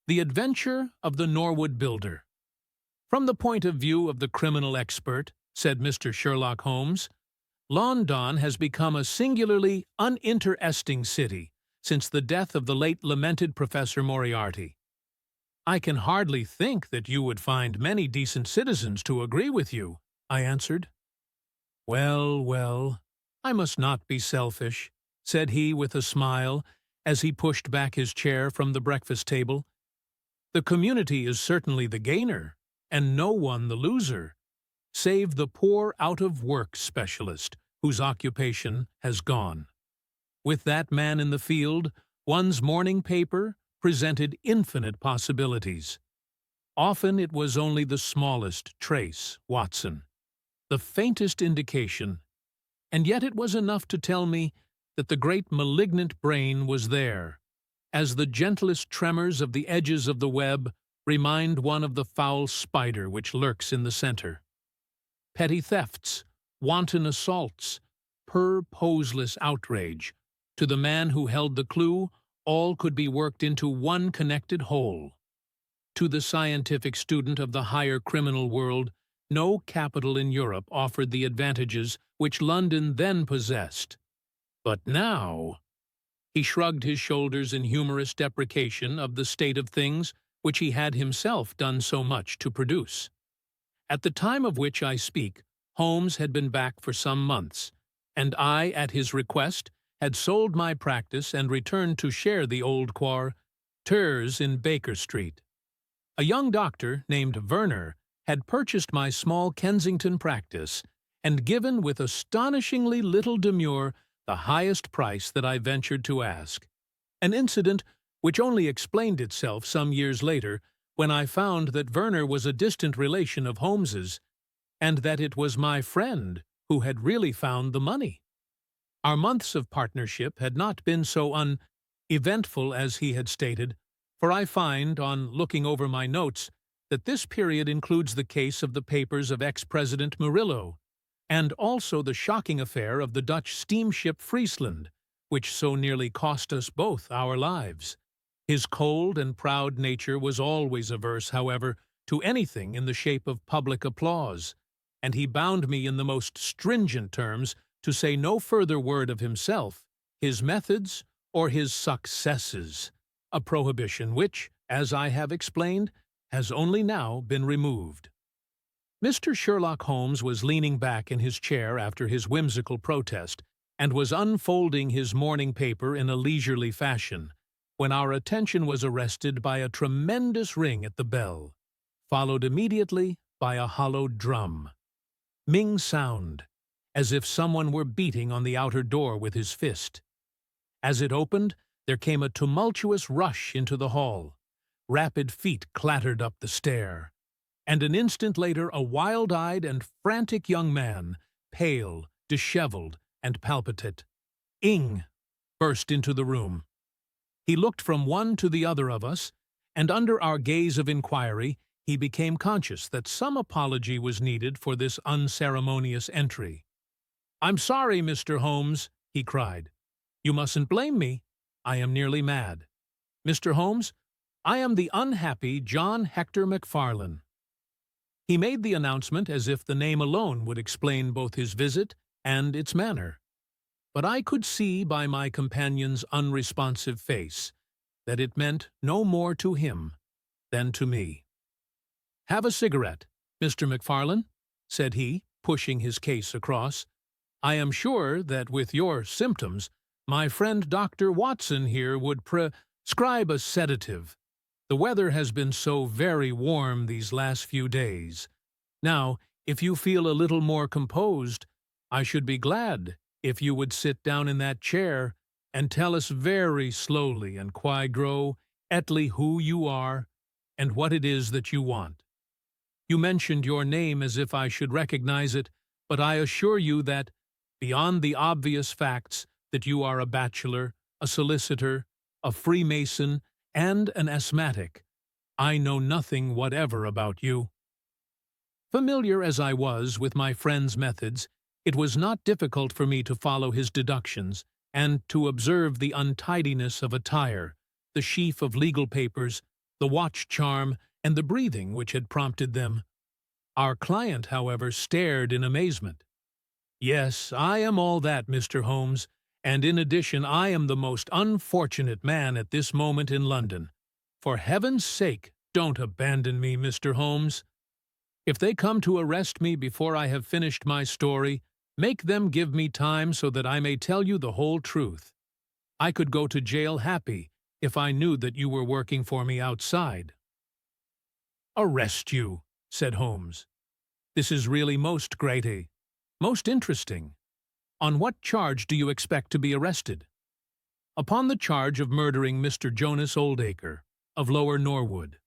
The Adventure of the Norwood Builder. From the point of view of the criminal expert, said Mr. Sherlock Holmes, London has become a singularly uninteresting city since the death of the late lamented Professor Moriarty. I can hardly think that you would find many decent citizens to agree with you, I answered. Well, well, I must not be selfish, said he with a smile as he pushed back his chair from the breakfast table. The community is certainly the gainer, and no one the loser, save the poor out-of-work specialist whose occupation has gone. With that man in the field, one's morning paper presented infinite possibilities. Often it was only the smallest trace, Watson, the faintest indication, and yet it was enough to tell me that the great malignant brain was there, as the gentlest tremors of the edges of the web remind one of the foul spider which lurks in the center. Petty thefts, wanton assaults, purposeless outrage, to the man who held the clue, all could be worked into one connected whole. To the scientific student of the higher criminal world, no capital in Europe offered the advantages which London then possessed. But now— He shrugged his shoulders in humorous deprecation of the state of things which he had himself done so much to produce. At the time of which I speak, Holmes had been back for some months, and I, at his request, had sold my practice and returned to share the old quarters in Baker Street. A young doctor named Werner had purchased my small Kensington practice and given with astonishingly little demur the highest price that I ventured to ask, an incident which only explained itself some years later when I found that Werner was a distant relation of Holmes's, and that it was my friend who had really found the money. Our months of partnership had not been so uneventful as he had stated, for I find, on looking over my notes, that this period includes the case of the papers of ex-President Murillo, and also the shocking affair of the Dutch steamship Friesland, which so nearly cost us both our lives. His cold and proud nature was always averse, however, to anything in the shape of public applause, and he bound me in the most stringent terms to say no further word of himself, his methods, or his successes, a prohibition which, as I have explained, has only now been removed. Mr. Sherlock Holmes was leaning back in his chair after his whimsical protest, and was unfolding his morning paper in a leisurely fashion, when our attention was arrested by a tremendous ring at the bell, followed immediately by a hollow drum. Ming sound, as if someone were beating on the outer door with his fist. As it opened, there came a tumultuous rush into the hall. Rapid feet clattered up the stair, and an instant later a wild-eyed and frantic young man, pale, disheveled, and palpitant, burst into the room. He looked from one to the other of us, and under our gaze of inquiry he became conscious that some apology was needed for this unceremonious entry. "I'm sorry, Mr. Holmes," he cried. "You mustn't blame me. I am nearly mad. Mr. Holmes, I am the unhappy John Hector McFarlane." He made the announcement as if the name alone would explain both his visit and its manner, but I could see by my companion's unresponsive face that it meant no more to him than to me. "Have a cigarette, Mr. McFarlane," said he, pushing his case across. "I am sure that with your symptoms, my friend Dr. Watson here would prescribe a sedative. The weather has been so very warm these last few days. Now, if you feel a little more composed, I should be glad if you would sit down in that chair and tell us very slowly and quietly who you are and what it is that you want. You mentioned your name as if I should recognize it, but I assure you that, beyond the obvious facts that you are a bachelor, a solicitor, a Freemason, and an asthmatic, I know nothing whatever about you." Familiar as I was with my friend's methods, it was not difficult for me to follow his deductions and to observe the untidiness of attire, the sheaf of legal papers, the watch charm, and the breathing which had prompted them. Our client, however, stared in amazement. "Yes, I am all that, Mr. Holmes, and in addition I am the most unfortunate man at this moment in London. For heaven's sake, don't abandon me, Mr. Holmes. If they come to arrest me before I have finished my story, make them give me time so that I may tell you the whole truth. I could go to jail happy if I knew that you were working for me outside." "Arrest you," said Holmes. "This is really most grave, most interesting. On what charge do you expect to be arrested?" "Upon the charge of murdering Mr. Jonas Oldacre, of Lower Norwood."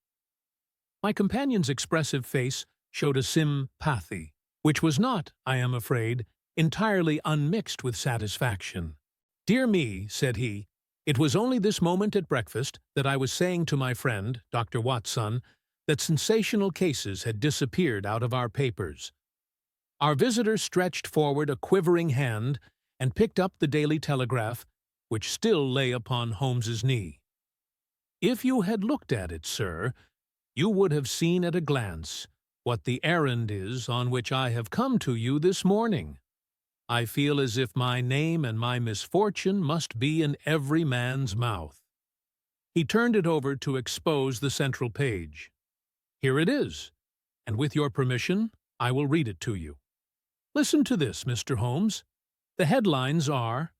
My companion's expressive face showed a sympathy, which was not, I am afraid, entirely unmixed with satisfaction. "Dear me," said he, "it was only this moment at breakfast that I was saying to my friend, Dr. Watson, that sensational cases had disappeared out of our papers." Our visitor stretched forward a quivering hand and picked up the Daily Telegraph, which still lay upon Holmes's knee. "If you had looked at it, sir, you would have seen at a glance what the errand is on which I have come to you this morning. I feel as if my name and my misfortune must be in every man's mouth." He turned it over to expose the central page. "Here it is, and with your permission, I will read it to you. Listen to this, Mr. Holmes. The headlines are: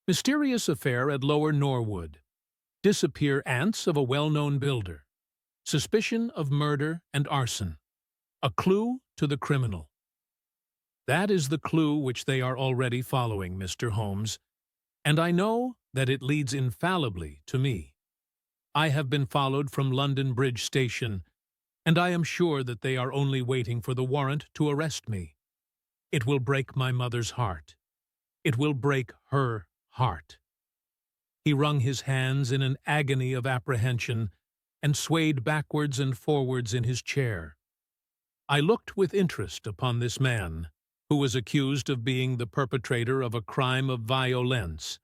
Mysterious Affair at Lower Norwood. Disappear ants of a well-known builder. Suspicion of murder and arson. A clue to the criminal." That is the clue which they are already following, Mr. Holmes, and I know that it leads infallibly to me. I have been followed from London Bridge Station, and I am sure that they are only waiting for the warrant to arrest me. It will break my mother's heart. It will break her heart." He wrung his hands in an agony of apprehension and swayed backwards and forwards in his chair. I looked with interest upon this man, who was accused of being the perpetrator of a crime of violence.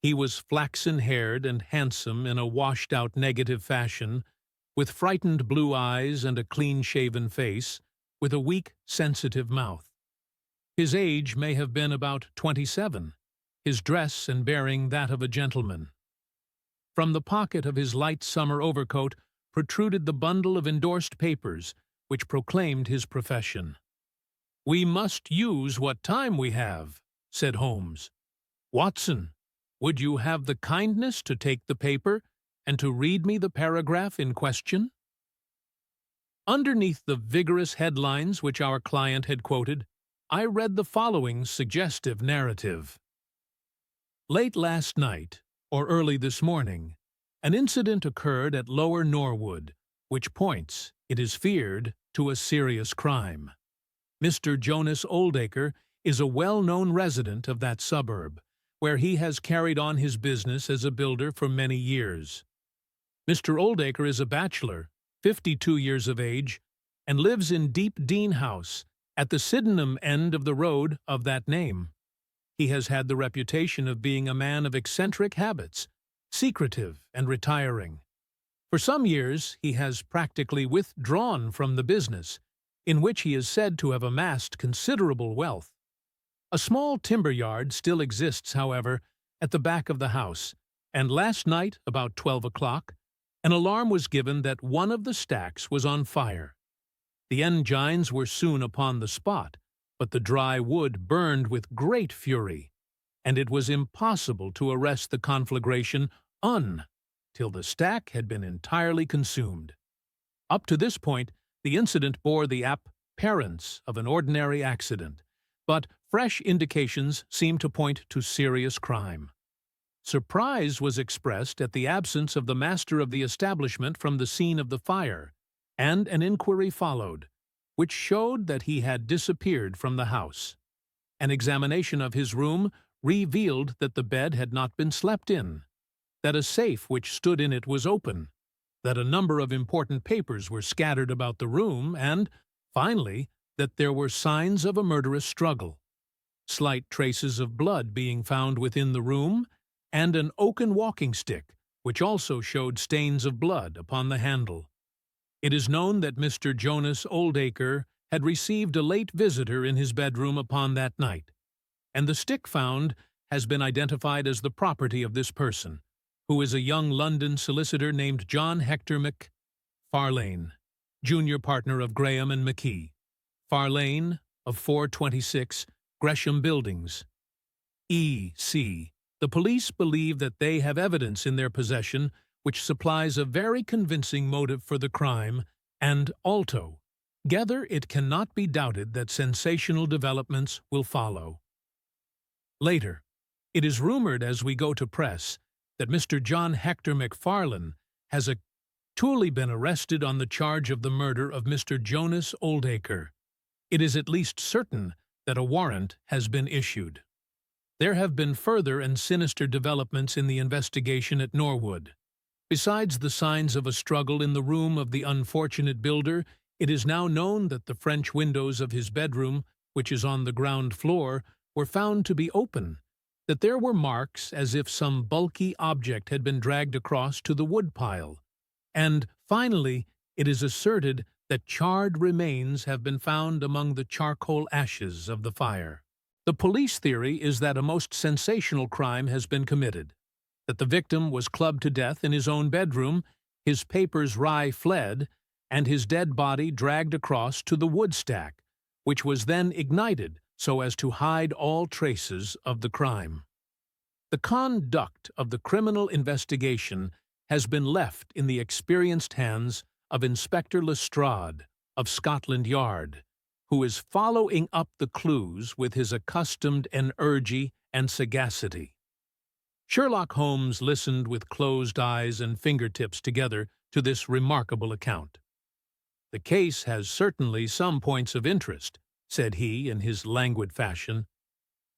He was flaxen-haired and handsome in a washed-out negative fashion, with frightened blue eyes and a clean-shaven face, with a weak, sensitive mouth. His age may have been about 27, his dress and bearing that of a gentleman. From the pocket of his light summer overcoat protruded the bundle of endorsed papers which proclaimed his profession. "We must use what time we have," said Holmes. "Watson, would you have the kindness to take the paper and to read me the paragraph in question?" Underneath the vigorous headlines which our client had quoted, I read the following suggestive narrative. "Late last night, or early this morning, an incident occurred at Lower Norwood, which points, it is feared, to a serious crime. Mr. Jonas Oldacre is a well-known resident of that suburb, where he has carried on his business as a builder for many years. Mr. Oldacre is a bachelor, 52 years of age, and lives in Deep Dean House, at the Sydenham end of the road of that name. He has had the reputation of being a man of eccentric habits, secretive and retiring. For some years he has practically withdrawn from the business, in which he is said to have amassed considerable wealth. A small timber yard still exists, however, at the back of the house, and last night, about 12 o'clock, an alarm was given that one of the stacks was on fire. The engines were soon upon the spot, but the dry wood burned with great fury, and it was impossible to arrest the conflagration till the stack had been entirely consumed. Up to this point, the incident bore the appearance of an ordinary accident, but fresh indications seemed to point to serious crime. Surprise was expressed at the absence of the master of the establishment from the scene of the fire, and an inquiry followed, which showed that he had disappeared from the house. An examination of his room revealed that the bed had not been slept in, that a safe which stood in it was open, that a number of important papers were scattered about the room, and, finally, that there were signs of a murderous struggle, slight traces of blood being found within the room, and an oaken walking stick, which also showed stains of blood upon the handle. It is known that Mr. Jonas Oldacre had received a late visitor in his bedroom upon that night, and the stick found has been identified as the property of this person, who is a young London solicitor named John Hector McFarlane, junior partner of Graham and McKee, Farlane of 426 Gresham Buildings, E.C. The police believe that they have evidence in their possession which supplies a very convincing motive for the crime, and altogether it cannot be doubted that sensational developments will follow. Later, it is rumored as we go to press that Mr. John Hector McFarlane has actually been arrested on the charge of the murder of Mr. Jonas Oldacre. It is at least certain that a warrant has been issued. There have been further and sinister developments in the investigation at Norwood. Besides the signs of a struggle in the room of the unfortunate builder, it is now known that the French windows of his bedroom, which is on the ground floor, were found to be open, that there were marks as if some bulky object had been dragged across to the woodpile, and, finally, it is asserted that charred remains have been found among the charcoal ashes of the fire. The police theory is that a most sensational crime has been committed, that the victim was clubbed to death in his own bedroom, his papers wry fled, and his dead body dragged across to the wood stack, which was then ignited so as to hide all traces of the crime. The conduct of the criminal investigation has been left in the experienced hands of Inspector Lestrade of Scotland Yard, who is following up the clues with his accustomed energy and sagacity. Sherlock Holmes listened with closed eyes and fingertips together to this remarkable account. "The case has certainly some points of interest," said he in his languid fashion.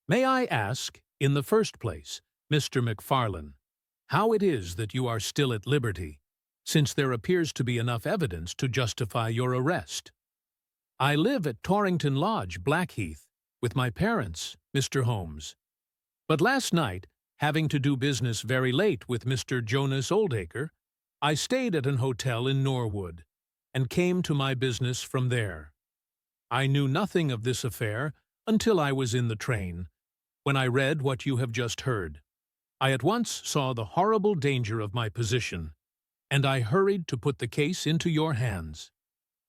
"May I ask, in the first place, Mr. McFarlane, how it is that you are still at liberty, since there appears to be enough evidence to justify your arrest?" "I live at Torrington Lodge, Blackheath, with my parents, Mr. Holmes. But last night, having to do business very late with Mr. Jonas Oldacre, I stayed at an hotel in Norwood, and came to my business from there. I knew nothing of this affair until I was in the train, when I read what you have just heard. I at once saw the horrible danger of my position, and I hurried to put the case into your hands.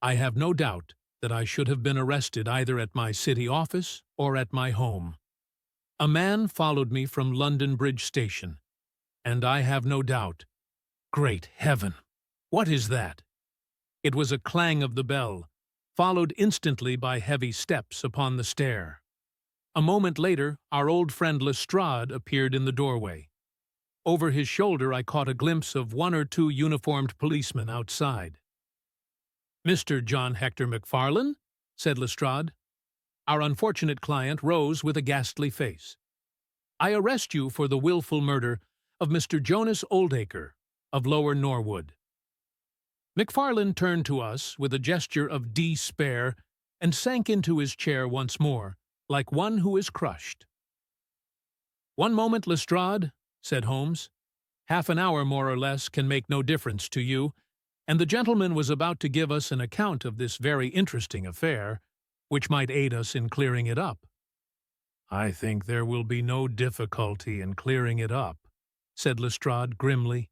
I have no doubt that I should have been arrested either at my city office or at my home. A man followed me from London Bridge Station, and I have no doubt— Great heaven! What is that?" It was a clang of the bell, followed instantly by heavy steps upon the stair. A moment later, our old friend Lestrade appeared in the doorway. Over his shoulder I caught a glimpse of one or two uniformed policemen outside. "Mr. John Hector McFarlane?" said Lestrade. Our unfortunate client rose with a ghastly face. "I arrest you for the wilful murder of Mr. Jonas Oldacre, of Lower Norwood." McFarlane turned to us with a gesture of despair and sank into his chair once more, like one who is crushed. "One moment, Lestrade," said Holmes. "Half an hour more or less can make no difference to you, and the gentleman was about to give us an account of this very interesting affair, which might aid us in clearing it up." "I think there will be no difficulty in clearing it up," said Lestrade grimly.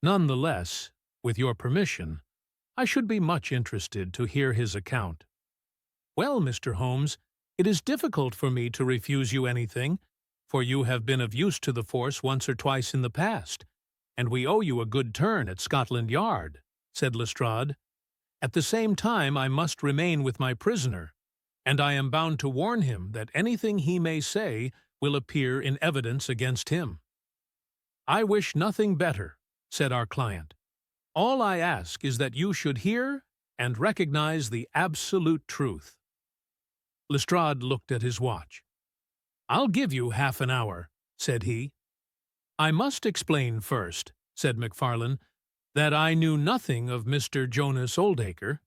"None the less, with your permission, I should be much interested to hear his account." "Well, Mr. Holmes, it is difficult for me to refuse you anything, for you have been of use to the force once or twice in the past, and we owe you a good turn at Scotland Yard," said Lestrade. "At the same time I must remain with my prisoner, and I am bound to warn him that anything he may say will appear in evidence against him." "I wish nothing better," said our client. "All I ask is that you should hear and recognize the absolute truth." Lestrade looked at his watch. "I'll give you half an hour," said he. "I must explain first," said McFarlane, "that I knew nothing of Mr. Jonas Oldacre.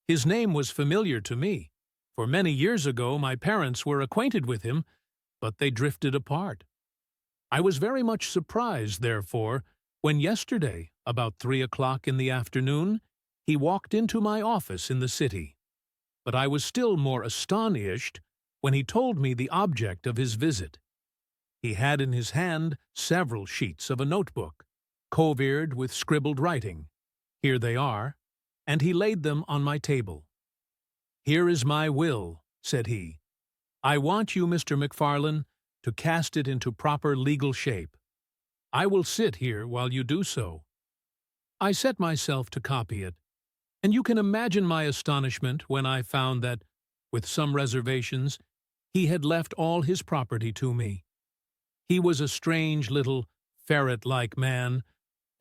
His name was familiar to me, for many years ago my parents were acquainted with him, but they drifted apart. I was very much surprised, therefore, when yesterday, about 3 o'clock in the afternoon, he walked into my office in the city. But I was still more astonished when he told me the object of his visit. He had in his hand several sheets of a notebook, covered with scribbled writing. Here they are, and he laid them on my table. "Here is my will," said he. "I want you, Mr. McFarlane, to cast it into proper legal shape. I will sit here while you do so." I set myself to copy it, and you can imagine my astonishment when I found that, with some reservations, he had left all his property to me. He was a strange little ferret-like man,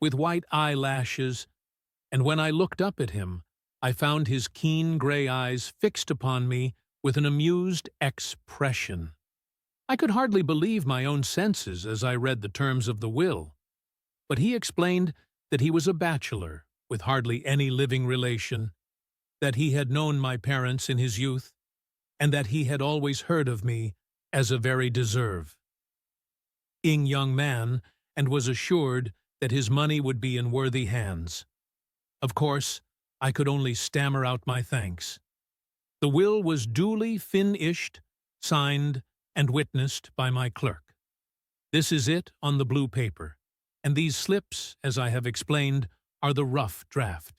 with white eyelashes, and when I looked up at him, I found his keen gray eyes fixed upon me with an amused expression. I could hardly believe my own senses as I read the terms of the will, but he explained that he was a bachelor, with hardly any living relation, that he had known my parents in his youth, and that he had always heard of me as a very deserving young man, and was assured that his money would be in worthy hands. Of course, I could only stammer out my thanks. The will was duly finished, signed, and witnessed by my clerk. This is it on the blue paper, and these slips, as I have explained, are the rough draft.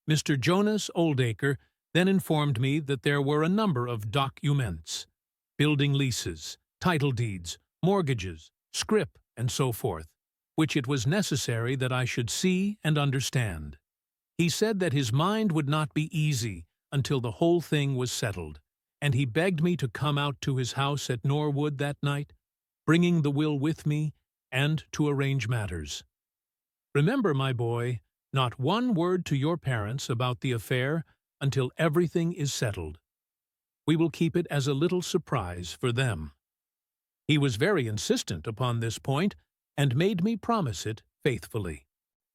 Mr. Jonas Oldacre then informed me that there were a number of documents, building leases, title deeds, mortgages, scrip, and so forth, which it was necessary that I should see and understand. He said that his mind would not be easy until the whole thing was settled, and he begged me to come out to his house at Norwood that night, bringing the will with me, and to arrange matters. Remember, my boy, not one word to your parents about the affair until everything is settled. We will keep it as a little surprise for them. He was very insistent upon this point, and made me promise it faithfully.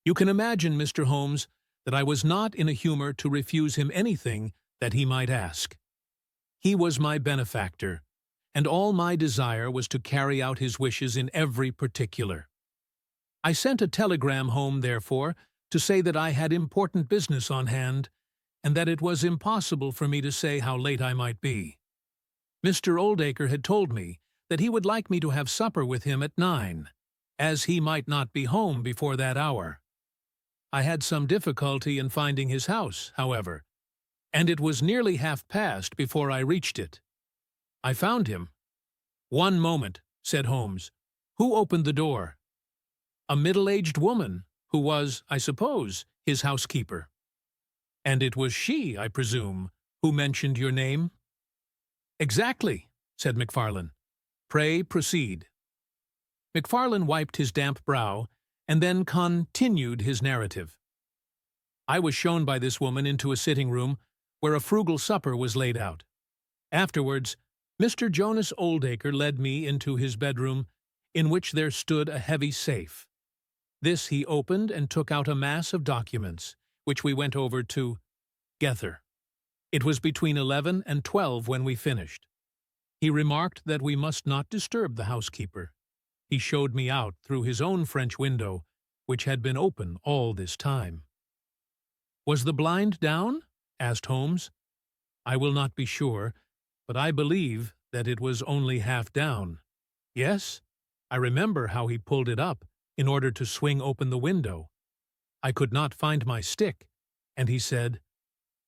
You can imagine, Mr. Holmes, that I was not in a humor to refuse him anything that he might ask. He was my benefactor, and all my desire was to carry out his wishes in every particular. I sent a telegram home, therefore, to say that I had important business on hand, and that it was impossible for me to say how late I might be. Mr. Oldacre had told me that he would like me to have supper with him at 9, as he might not be home before that hour. I had some difficulty in finding his house, however, and it was nearly 1:30 before I reached it. I found him. "One moment," said Holmes. "Who opened the door?" "A middle-aged woman, who was, I suppose, his housekeeper." "And it was she, I presume, who mentioned your name?" "Exactly," said McFarlane. "Pray proceed." McFarlane wiped his damp brow, and then continued his narrative. "I was shown by this woman into a sitting-room where a frugal supper was laid out. Afterwards, Mr. Jonas Oldacre led me into his bedroom, in which there stood a heavy safe. This he opened and took out a mass of documents, which we went over together. It was between 11 and 12 when we finished. He remarked that we must not disturb the housekeeper. He showed me out through his own French window, which had been open all this time. "Was the blind down?" asked Holmes. "I will not be sure, but I believe that it was only half down. Yes, I remember how he pulled it up in order to swing open the window. I could not find my stick, and he said,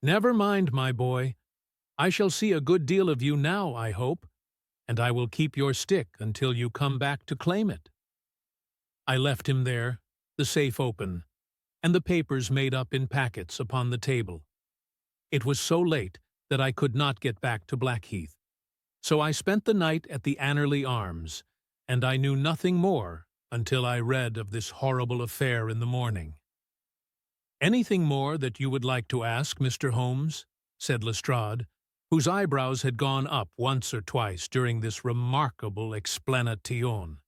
'Never mind, my boy. I shall see a good deal of you now, I hope, and I will keep your stick until you come back to claim it.' I left him there, the safe open, and the papers made up in packets upon the table. It was so late that I could not get back to Blackheath, so I spent the night at the Annerley Arms, and I knew nothing more until I read of this horrible affair in the morning." "Anything more that you would like to ask, Mr. Holmes?" said Lestrade, whose eyebrows had gone up once or twice during this remarkable explanation.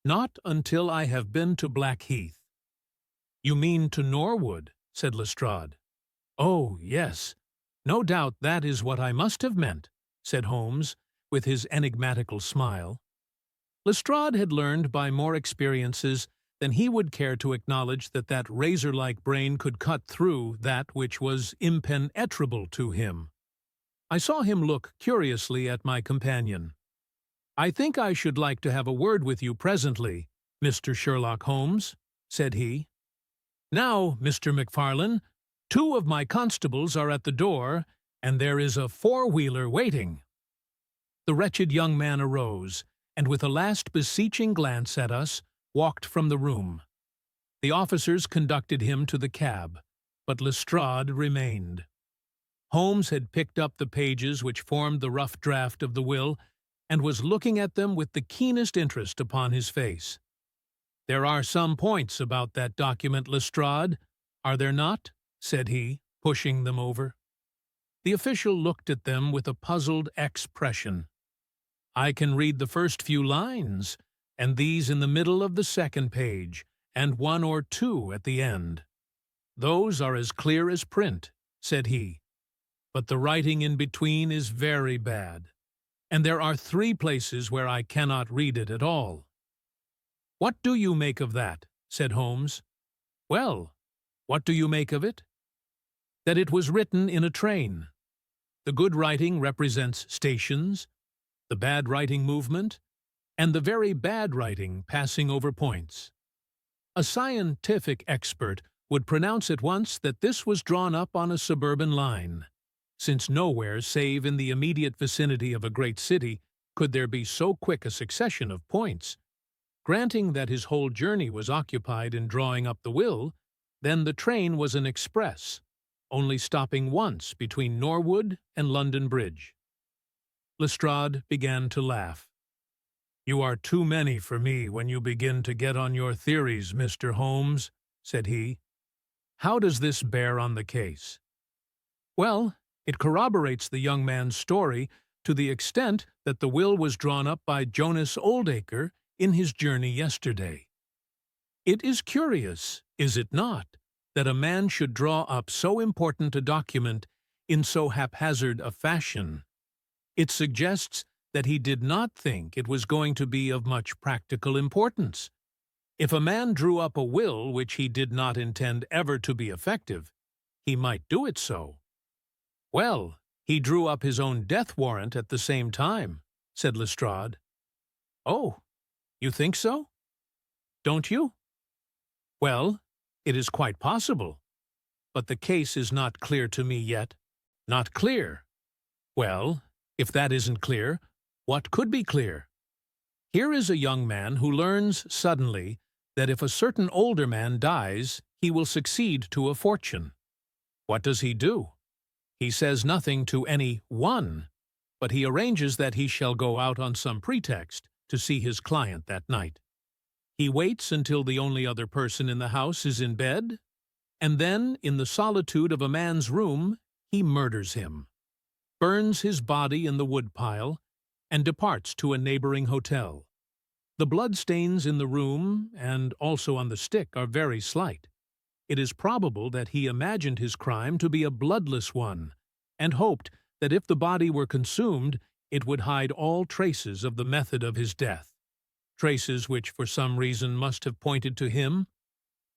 "Not until I have been to Blackheath." "You mean to Norwood?" said Lestrade. "Oh, yes. No doubt that is what I must have meant," said Holmes, with his enigmatical smile. Lestrade had learned by more experiences then he would care to acknowledge that that razor-like brain could cut through that which was impenetrable to him. I saw him look curiously at my companion. "I think I should like to have a word with you presently, Mr. Sherlock Holmes," said he. "Now, Mr. McFarlane, 2 of my constables are at the door, and there is a 4-wheeler waiting." The wretched young man arose, and with a last beseeching glance at us, walked from the room. The officers conducted him to the cab, but Lestrade remained. Holmes had picked up the pages which formed the rough draft of the will, and was looking at them with the keenest interest upon his face. "There are some points about that document, Lestrade, are there not?" said he, pushing them over. The official looked at them with a puzzled expression. "I can read the first few lines, and these in the middle of the second page, and 1 or 2 at the end. Those are as clear as print," said he. "But the writing in between is very bad, and there are 3 places where I cannot read it at all." "What do you make of that?" said Holmes. "Well, what do you make of it?" "That it was written in a train. The good writing represents stations, the bad writing movement, and the very bad writing passing over points. A scientific expert would pronounce at once that this was drawn up on a suburban line, since nowhere save in the immediate vicinity of a great city could there be so quick a succession of points. Granting that his whole journey was occupied in drawing up the will, then the train was an express, only stopping once between Norwood and London Bridge." Lestrade began to laugh. "You are too many for me when you begin to get on your theories, Mr. Holmes," said he. "How does this bear on the case?" "Well, it corroborates the young man's story to the extent that the will was drawn up by Jonas Oldacre in his journey yesterday. It is curious, is it not, that a man should draw up so important a document in so haphazard a fashion. It suggests that he did not think it was going to be of much practical importance. If a man drew up a will which he did not intend ever to be effective, he might do it so." "Well, he drew up his own death warrant at the same time," said Lestrade. "Oh, you think so? Don't you?" "Well, it is quite possible, but the case is not clear to me yet." "Not clear? Well, if that isn't clear, what could be clear? Here is a young man who learns suddenly that if a certain older man dies, he will succeed to a fortune. What does he do? He says nothing to any one, but he arranges that he shall go out on some pretext to see his client that night. He waits until the only other person in the house is in bed, and then, in the solitude of a man's room, he murders him, burns his body in the woodpile, and departs to a neighboring hotel. The bloodstains in the room and also on the stick are very slight. It is probable that he imagined his crime to be a bloodless one, and hoped that if the body were consumed, it would hide all traces of the method of his death, traces which for some reason must have pointed to him.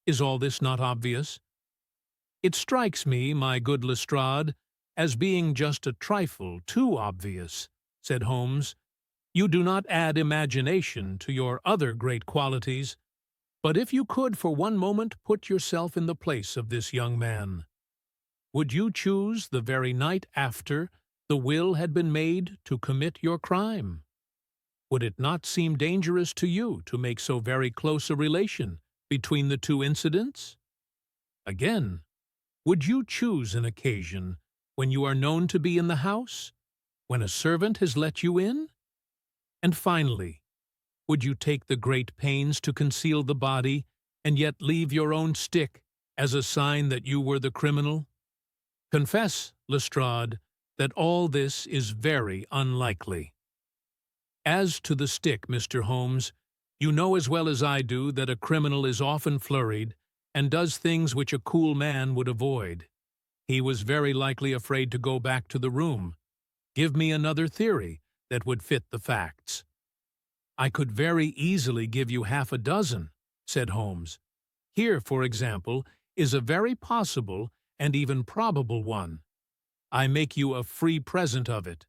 Is all this not obvious?" "It strikes me, my good Lestrade, as being just a trifle too obvious," said Holmes. "You do not add imagination to your other great qualities, but if you could for one moment put yourself in the place of this young man, would you choose the very night after the will had been made to commit your crime? Would it not seem dangerous to you to make so very close a relation between the 2 incidents? Again, would you choose an occasion when you are known to be in the house, when a servant has let you in? And finally, would you take the great pains to conceal the body and yet leave your own stick as a sign that you were the criminal? Confess, Lestrade, that all this is very unlikely. As to the stick, Mr. Holmes, you know as well as I do that a criminal is often flurried and does things which a cool man would avoid. He was very likely afraid to go back to the room. Give me another theory that would fit the facts." "I could very easily give you half a dozen," said Holmes. "Here, for example, is a very possible and even probable one. I make you a free present of it.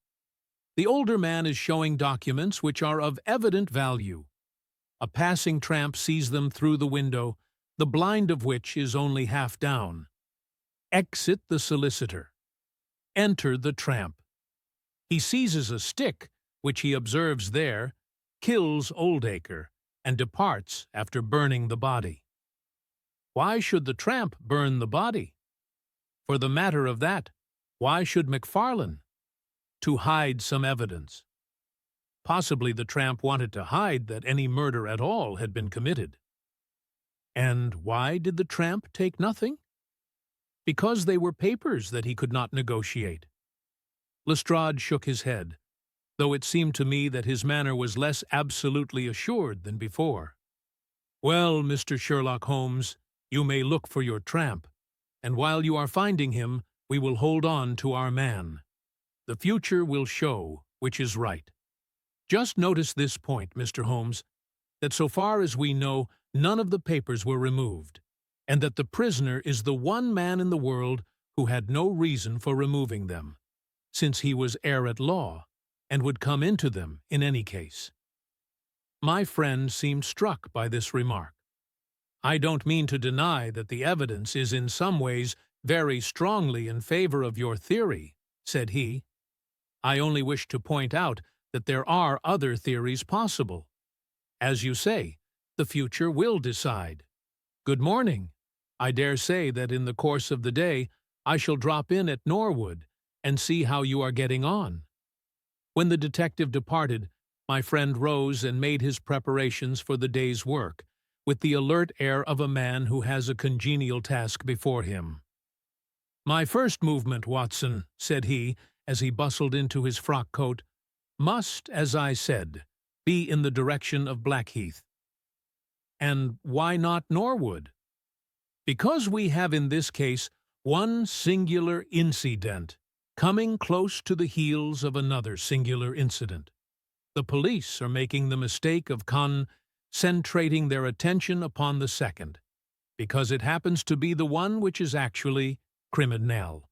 The older man is showing documents which are of evident value. A passing tramp sees them through the window, the blind of which is only half down. Exit the solicitor. Enter the tramp. He seizes a stick, which he observes there, kills Oldacre, and departs after burning the body. Why should the tramp burn the body? For the matter of that, why should McFarlane? To hide some evidence. Possibly the tramp wanted to hide that any murder at all had been committed. And why did the tramp take nothing? Because they were papers that he could not negotiate. Lestrade shook his head, though it seemed to me that his manner was less absolutely assured than before. "Well, Mr. Sherlock Holmes, you may look for your tramp, and while you are finding him, we will hold on to our man. The future will show which is right. Just notice this point, Mr. Holmes, that so far as we know, none of the papers were removed, and that the prisoner is the one man in the world who had no reason for removing them, since he was heir at law, and would come into them in any case." My friend seemed struck by this remark. "I don't mean to deny that the evidence is in some ways very strongly in favor of your theory," said he. "I only wish to point out that there are other theories possible. As you say, the future will decide. Good morning. I dare say that in the course of the day I shall drop in at Norwood and see how you are getting on." When the detective departed, my friend rose and made his preparations for the day's work, with the alert air of a man who has a congenial task before him. "My first movement, Watson," said he, as he bustled into his frock-coat, "must, as I said, be in the direction of Blackheath." "And why not Norwood?" "Because we have in this case one singular incident coming close to the heels of another singular incident. The police are making the mistake of concentrating their attention upon the second, because it happens to be the one which is actually criminel.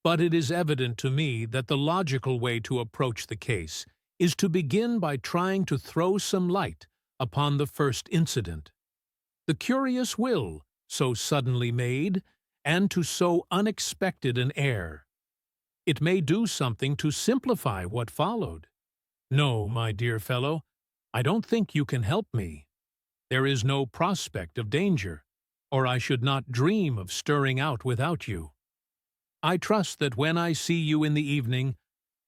But it is evident to me that the logical way to approach the case is to begin by trying to throw some light upon the first incident. The curious will, so suddenly made, and to so unexpected an heir. It may do something to simplify what followed. No, my dear fellow, I don't think you can help me. There is no prospect of danger, or I should not dream of stirring out without you. I trust that when I see you in the evening,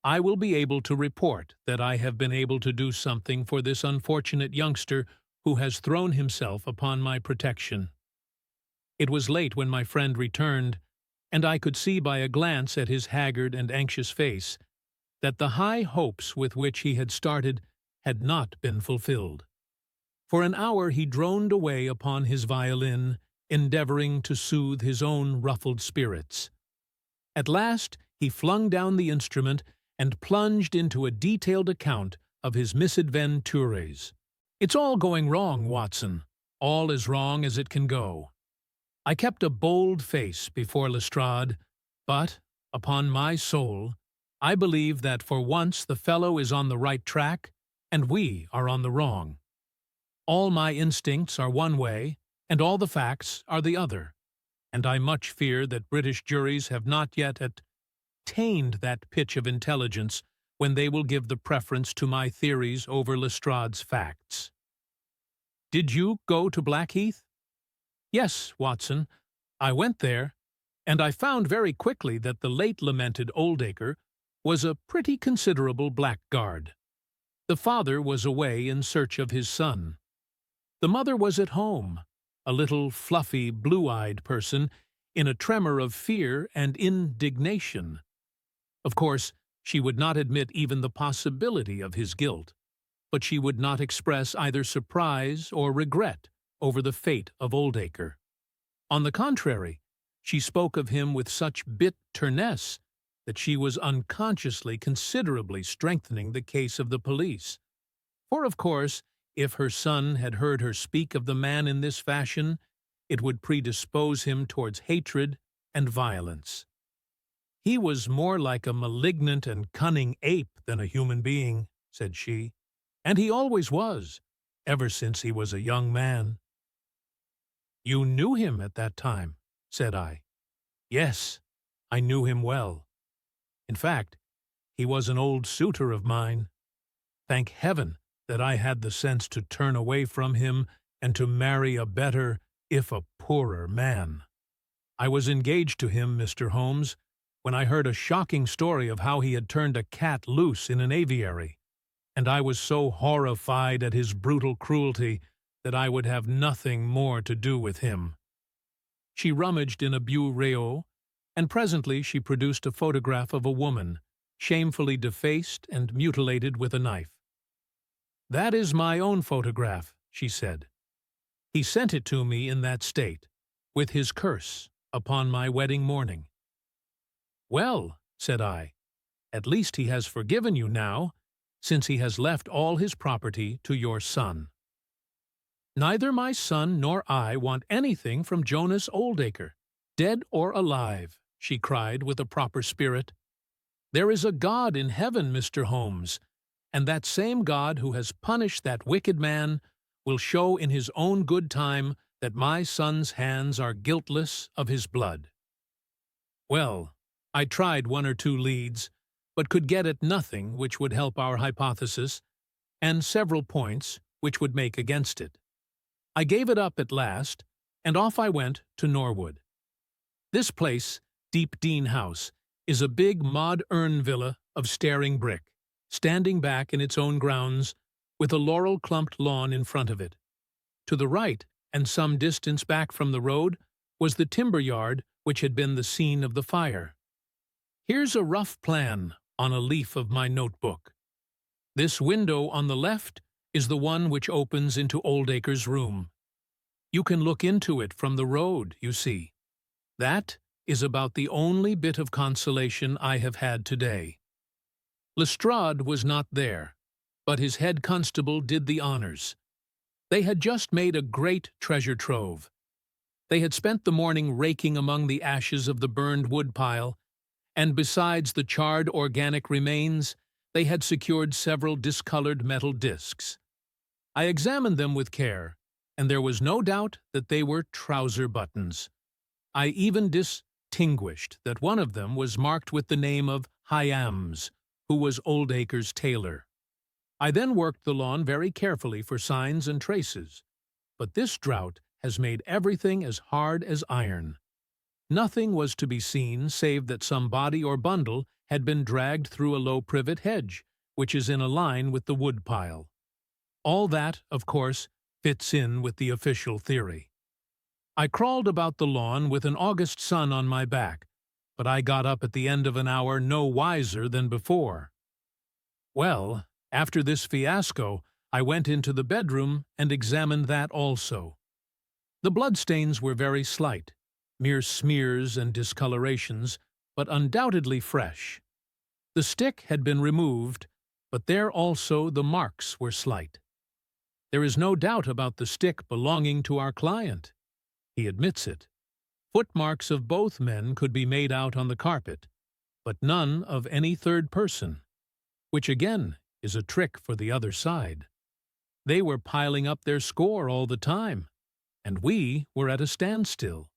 I will be able to report that I have been able to do something for this unfortunate youngster who has thrown himself upon my protection." It was late when my friend returned, and I could see by a glance at his haggard and anxious face that the high hopes with which he had started had not been fulfilled. For an hour he droned away upon his violin, endeavoring to soothe his own ruffled spirits. At last he flung down the instrument and plunged into a detailed account of his misadventures. "It's all going wrong, Watson. All as wrong as it can go. I kept a bold face before Lestrade, but, upon my soul, I believe that for once the fellow is on the right track, and we are on the wrong. All my instincts are one way, and all the facts are the other, and I much fear that British juries have not yet attained that pitch of intelligence when they will give the preference to my theories over Lestrade's facts." "Did you go to Blackheath?" "Yes, Watson, I went there, and I found very quickly that the late lamented Oldacre was a pretty considerable blackguard. The father was away in search of his son. The mother was at home, a little fluffy, blue-eyed person, in a tremor of fear and indignation. Of course, she would not admit even the possibility of his guilt, but she would not express either surprise or regret over the fate of Oldacre. On the contrary, she spoke of him with such bitterness that she was unconsciously considerably strengthening the case of the police. For, of course, if her son had heard her speak of the man in this fashion, it would predispose him towards hatred and violence. "He was more like a malignant and cunning ape than a human being," said she, "and he always was, ever since he was a young man." "You knew him at that time?" said I. "Yes, I knew him well. In fact, he was an old suitor of mine. Thank heaven that I had the sense to turn away from him and to marry a better, if a poorer, man. I was engaged to him, Mr. Holmes, when I heard a shocking story of how he had turned a cat loose in an aviary, and I was so horrified at his brutal cruelty that I would have nothing more to do with him." She rummaged in a bureau, and presently she produced a photograph of a woman, shamefully defaced and mutilated with a knife. "That is my own photograph," she said. "He sent it to me in that state, with his curse, upon my wedding morning." "Well," said I, "at least he has forgiven you now, since he has left all his property to your son." "Neither my son nor I want anything from Jonas Oldacre, dead or alive," she cried with a proper spirit. "There is a God in heaven, Mr. Holmes, and that same God who has punished that wicked man will show in his own good time that my son's hands are guiltless of his blood." Well, I tried 1 or 2 leads, but could get at nothing which would help our hypothesis, and several points which would make against it. I gave it up at last, and off I went to Norwood. This place, Deep Dean House, is a big mod-ern villa of staring brick, standing back in its own grounds, with a laurel-clumped lawn in front of it. To the right, and some distance back from the road, was the timber yard which had been the scene of the fire. Here's a rough plan on a leaf of my notebook. This window on the left is the one which opens into Oldacre's room. You can look into it from the road, you see. That is about the only bit of consolation I have had today. Lestrade was not there, but his head constable did the honors. They had just made a great treasure trove. They had spent the morning raking among the ashes of the burned wood pile, and besides the charred organic remains, they had secured several discolored metal discs. I examined them with care, and there was no doubt that they were trouser buttons. I even distinguished that one of them was marked with the name of Hyams, who was Oldacre's tailor. I then worked the lawn very carefully for signs and traces, but this drought has made everything as hard as iron. Nothing was to be seen save that some body or bundle had been dragged through a low privet hedge, which is in a line with the wood pile. All that, of course, fits in with the official theory. I crawled about the lawn with an August sun on my back, but I got up at the end of an hour no wiser than before. Well, after this fiasco, I went into the bedroom and examined that also. The bloodstains were very slight, mere smears and discolorations, but undoubtedly fresh. The stick had been removed, but there also the marks were slight. There is no doubt about the stick belonging to our client. He admits it. Footmarks of both men could be made out on the carpet, but none of any third person, which again is a trick for the other side. They were piling up their score all the time, and we were at a standstill.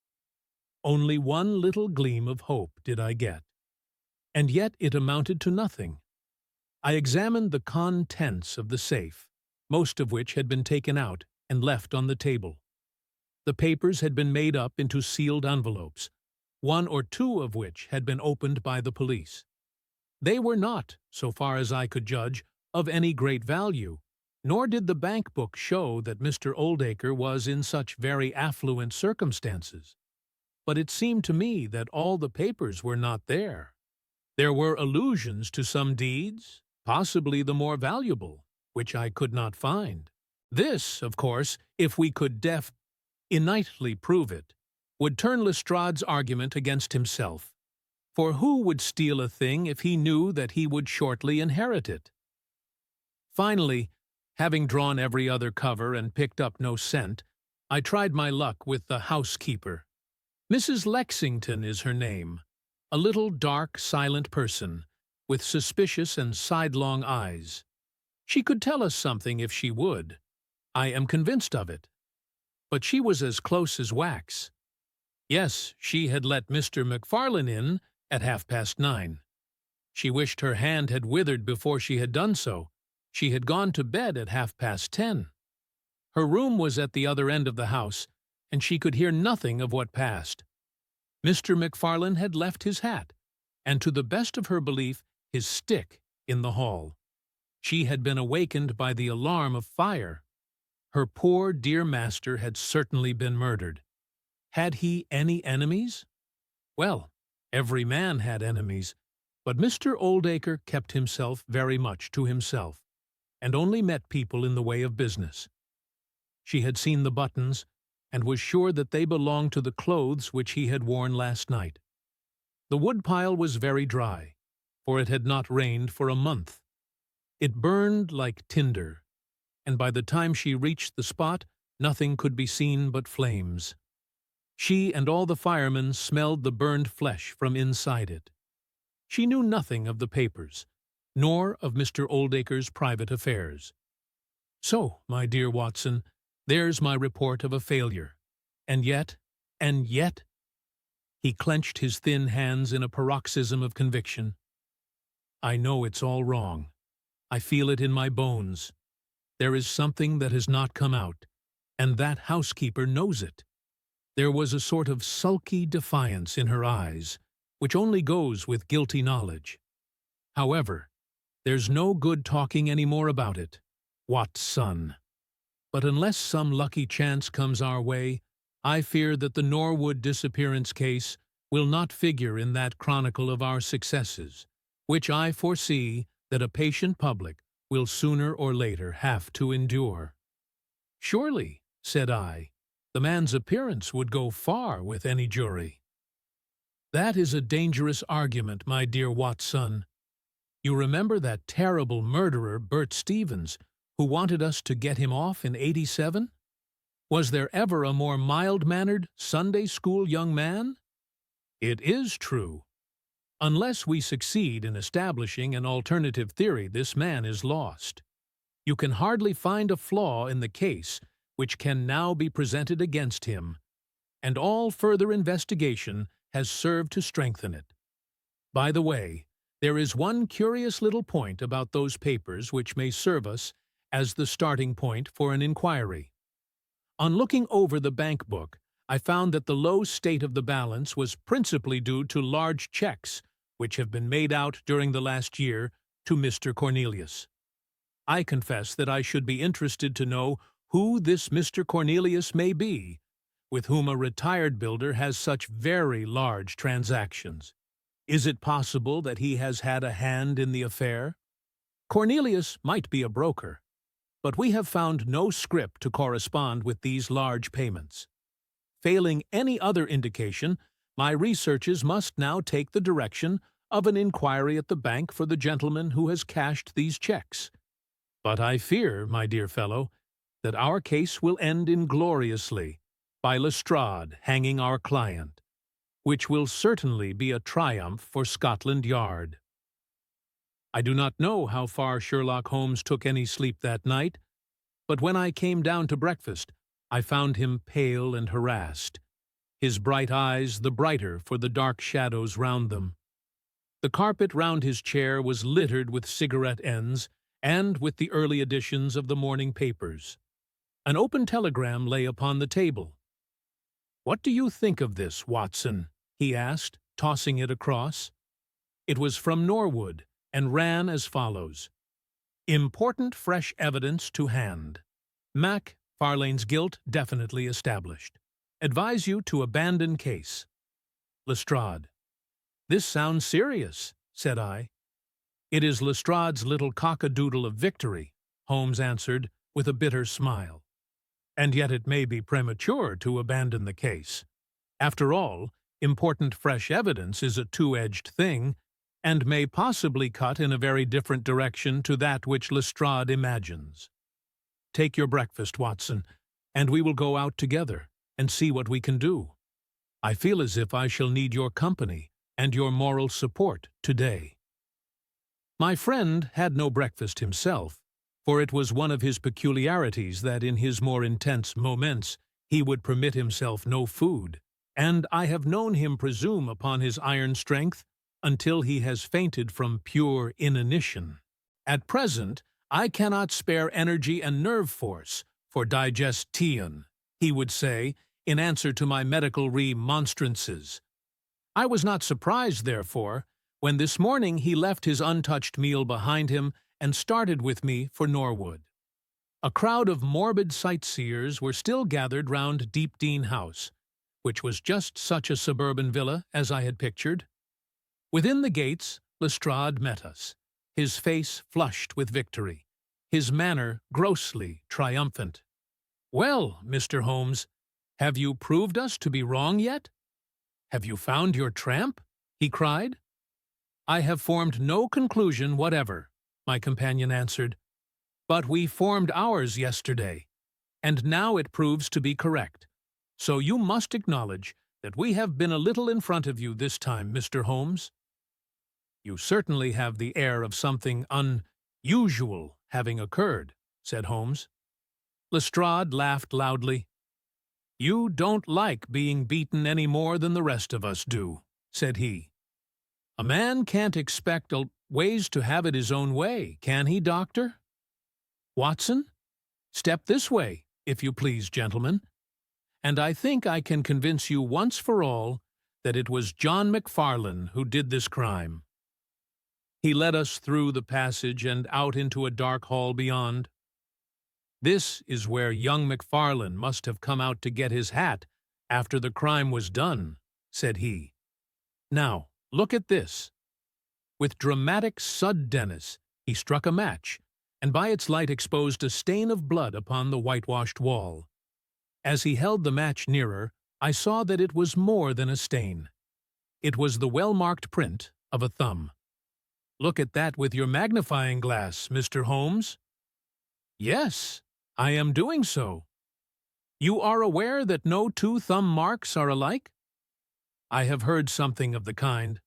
Only one little gleam of hope did I get, and yet it amounted to nothing. I examined the contents of the safe, most of which had been taken out and left on the table. The papers had been made up into sealed envelopes, 1 or 2 of which had been opened by the police. They were not, so far as I could judge, of any great value, nor did the bank book show that Mr. Oldacre was in such very affluent circumstances. But it seemed to me that all the papers were not there. There were allusions to some deeds, possibly the more valuable, which I could not find. This, of course, if we could innately prove it, would turn Lestrade's argument against himself. For who would steal a thing if he knew that he would shortly inherit it? Finally, Having drawn every other cover and picked up no scent, I tried my luck with the housekeeper. Mrs. Lexington is her name, a little dark, silent person, with suspicious and sidelong eyes. She could tell us something if she would. I am convinced of it. But she was as close as wax. Yes, she had let Mr. McFarlane in at 9:30. She wished her hand had withered before she had done so. She had gone to bed at 10:30. Her room was at the other end of the house, and she could hear nothing of what passed. Mr. McFarlane had left his hat, and to the best of her belief, his stick, in the hall. She had been awakened by the alarm of fire. Her poor dear master had certainly been murdered. Had he any enemies? Well, every man had enemies, but Mr. Oldacre kept himself very much to himself, and only met people in the way of business. She had seen the buttons, and was sure that they belonged to the clothes which he had worn last night. The woodpile was very dry, for it had not rained for a month. It burned like tinder, and by the time she reached the spot, nothing could be seen but flames. She and all the firemen smelled the burned flesh from inside it. She knew nothing of the papers, nor of Mr. Oldacre's private affairs. So, my dear Watson, there's my report of a failure. And yet, he clenched his thin hands in a paroxysm of conviction. I know it's all wrong. I feel it in my bones. There is something that has not come out, and that housekeeper knows it. There was a sort of sulky defiance in her eyes, which only goes with guilty knowledge. However, there's no good talking any more about it, Watson. But unless some lucky chance comes our way, I fear that the Norwood disappearance case will not figure in that chronicle of our successes, which I foresee that a patient public will sooner or later have to endure. Surely, said I, the man's appearance would go far with any jury. That is a dangerous argument, my dear Watson. You remember that terrible murderer, Bert Stevens, who wanted us to get him off in '87? Was there ever a more mild-mannered Sunday school young man? It is true. Unless we succeed in establishing an alternative theory, this man is lost. You can hardly find a flaw in the case which can now be presented against him, and all further investigation has served to strengthen it. By the way, there is one curious little point about those papers which may serve us as the starting point for an inquiry. On looking over the bank book, I found that the low state of the balance was principally due to large checks which have been made out during the last year to Mr. Cornelius. I confess that I should be interested to know who this Mr. Cornelius may be, with whom a retired builder has such very large transactions. Is it possible that he has had a hand in the affair? Cornelius might be a broker, but we have found no scrip to correspond with these large payments. Failing any other indication, my researches must now take the direction of an inquiry at the bank for the gentleman who has cashed these checks. But I fear, my dear fellow, that our case will end ingloriously by Lestrade hanging our client, which will certainly be a triumph for Scotland Yard. I do not know how far Sherlock Holmes took any sleep that night, but when I came down to breakfast, I found him pale and harassed, his bright eyes the brighter for the dark shadows round them. The carpet round his chair was littered with cigarette ends and with the early editions of the morning papers. An open telegram lay upon the table. "What do you think of this, Watson?" he asked, tossing it across. It was from Norwood, and ran as follows. Important fresh evidence to hand. McFarlane's guilt definitely established. Advise you to abandon case. Lestrade. This sounds serious, said I. It is Lestrade's little cock-a-doodle of victory, Holmes answered with a bitter smile. And yet it may be premature to abandon the case. After all, important fresh evidence is a two-edged thing, and may possibly cut in a very different direction to that which Lestrade imagines. take your breakfast, Watson, and we will go out together and see what we can do. I feel as if I shall need your company and your moral support today." My friend had no breakfast himself, for it was one of his peculiarities that in his more intense moments he would permit himself no food, and I have known him presume upon his iron strength until he has fainted from pure inanition. At present, I cannot spare energy and nerve force for digestion, he would say, in answer to my medical remonstrances. I was not surprised, therefore, when this morning he left his untouched meal behind him and started with me for Norwood. A crowd of morbid sightseers were still gathered round Deepdene House, which was just such a suburban villa as I had pictured. Within the gates, Lestrade met us, his face flushed with victory, his manner grossly triumphant. "Well, Mr. Holmes, have you proved us to be wrong yet? Have you found your tramp?" he cried. "I have formed no conclusion whatever," my companion answered. "But we formed ours yesterday, and now it proves to be correct. So you must acknowledge that we have been a little in front of you this time, Mr. Holmes." "You certainly have the air of something unusual having occurred," said Holmes. Lestrade laughed loudly. "You don't like being beaten any more than the rest of us do," said he. "A man can't expect always to have it his own way, can he, Doctor? Watson, step this way, if you please, gentlemen, and I think I can convince you once for all that it was John McFarlane who did this crime." He led us through the passage and out into a dark hall beyond. "This is where young McFarlane must have come out to get his hat after the crime was done," said he. "Now, look at this." With dramatic suddenness, he struck a match, and by its light exposed a stain of blood upon the whitewashed wall. As he held the match nearer, I saw that it was more than a stain. It was the well-marked print of a thumb. "Look at that with your magnifying glass, Mr. Holmes." "Yes, I am doing so." "You are aware that no two thumb marks are alike?" "I have heard something of the kind."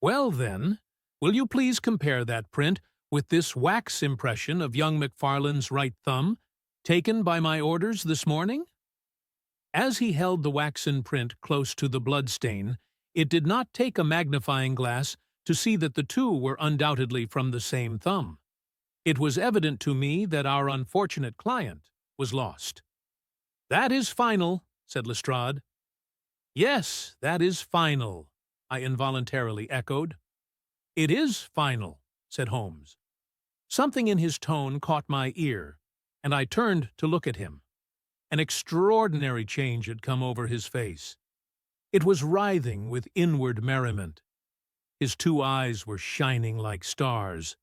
"Well, then, will you please compare that print with this wax impression of young McFarlane's right thumb, taken by my orders this morning?" As he held the waxen print close to the blood stain, it did not take a magnifying glass to see that the two were undoubtedly from the same thumb. It was evident to me that our unfortunate client was lost. "That is final," said Lestrade. "Yes, that is final," I involuntarily echoed. "It is final," said Holmes. Something in his tone caught my ear, and I turned to look at him. An extraordinary change had come over his face. It was writhing with inward merriment. His two eyes were shining like stars.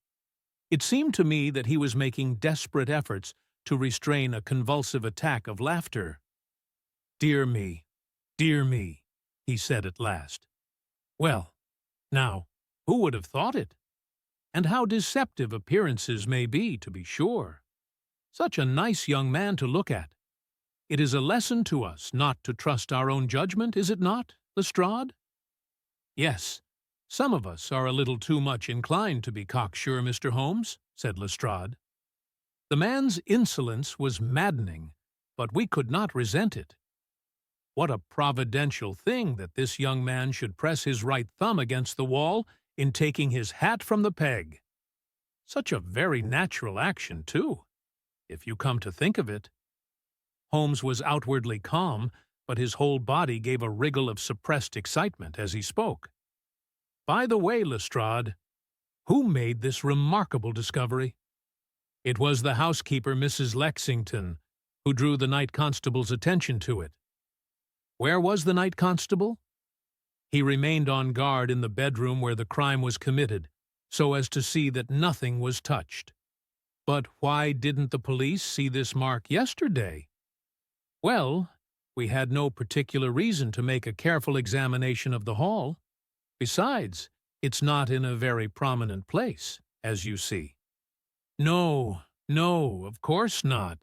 It seemed to me that he was making desperate efforts to restrain a convulsive attack of laughter. Dear me," he said at last. "Well, now, who would have thought it? And how deceptive appearances may be, to be sure. Such a nice young man to look at. It is a lesson to us not to trust our own judgment, is it not, Lestrade?" "Yes, some of us are a little too much inclined to be cocksure, Mr. Holmes," said Lestrade. The man's insolence was maddening, but we could not resent it. What a providential thing that this young man should press his right thumb against the wall in taking his hat from the peg. Such a very natural action, too, if you come to think of it. Holmes was outwardly calm, but his whole body gave a wriggle of suppressed excitement as he spoke. "By the way, Lestrade, who made this remarkable discovery?" "It was the housekeeper, Mrs. Lexington, who drew the night constable's attention to it." "Where was the night constable?" "He remained on guard in the bedroom where the crime was committed, so as to see that nothing was touched." "But why didn't the police see this mark yesterday?" "Well, we had no particular reason to make a careful examination of the hall. Besides, it's not in a very prominent place, as you see." "No, No, of course not.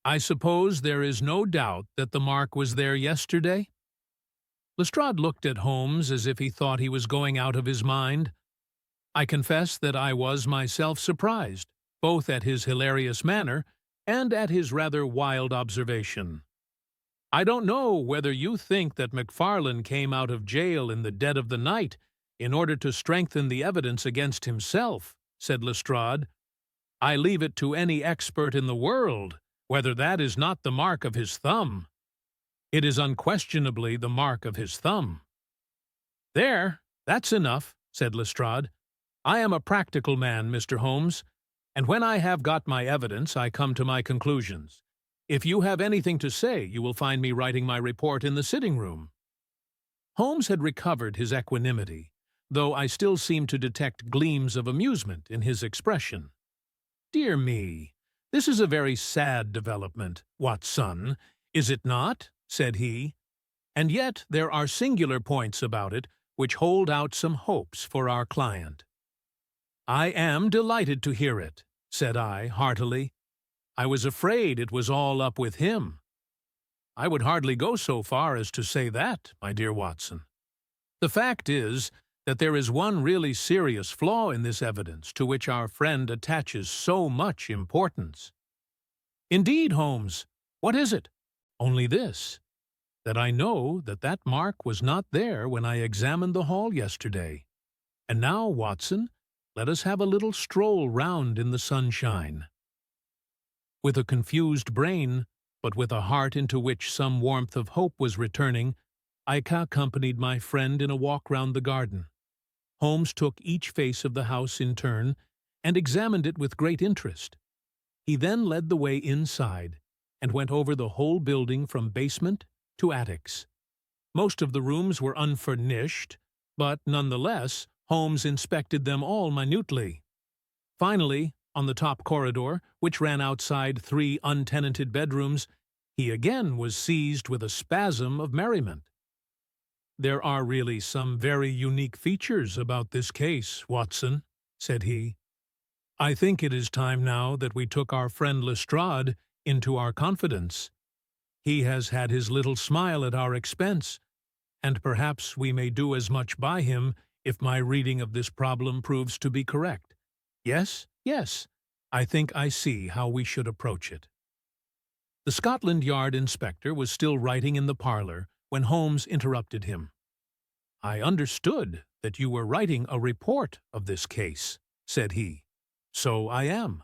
I suppose there is no doubt that the mark was there yesterday? Lestrade looked at Holmes as if he thought he was going out of his mind. I confess that I was myself surprised, both at his hilarious manner and at his rather wild observation. I don't know whether you think that McFarlane came out of jail in the dead of the night in order to strengthen the evidence against himself, said Lestrade. I leave it to any expert in the world whether that is not the mark of his thumb. It is unquestionably the mark of his thumb. There, that's enough, said Lestrade. I am a practical man, Mr. Holmes, and when I have got my evidence, I come to my conclusions. If you have anything to say, you will find me writing my report in the sitting room. Holmes had recovered his equanimity, though I still seemed to detect gleams of amusement in his expression. Dear me, this is a very sad development, Watson, is it not? Said he. And yet there are singular points about it which hold out some hopes for our client. I am delighted to hear it, said I heartily. I was afraid it was all up with him. I would hardly go so far as to say that, my dear Watson. The fact is that there is one really serious flaw in this evidence to which our friend attaches so much importance. Indeed, Holmes, what is it? Only this, that I know that that mark was not there when I examined the hall yesterday. And now, Watson, let us have a little stroll round in the sunshine. With a confused brain, but with a heart into which some warmth of hope was returning, I accompanied my friend in a walk round the garden. Holmes took each face of the house in turn and examined it with great interest. He then led the way inside and went over the whole building from basement to attics. Most of the rooms were unfurnished, but nonetheless Holmes inspected them all minutely. Finally, on the top corridor, which ran outside 3 untenanted bedrooms, he again was seized with a spasm of merriment. There are really some very unique features about this case, Watson, said he. I think it is time now that we took our friend Lestrade into our confidence. He has had his little smile at our expense, and perhaps we may do as much by him if my reading of this problem proves to be correct. Yes, yes, I think I see how we should approach it. The Scotland Yard inspector was still writing in the parlor when Holmes interrupted him. I understood that you were writing a report of this case, said he. So I am.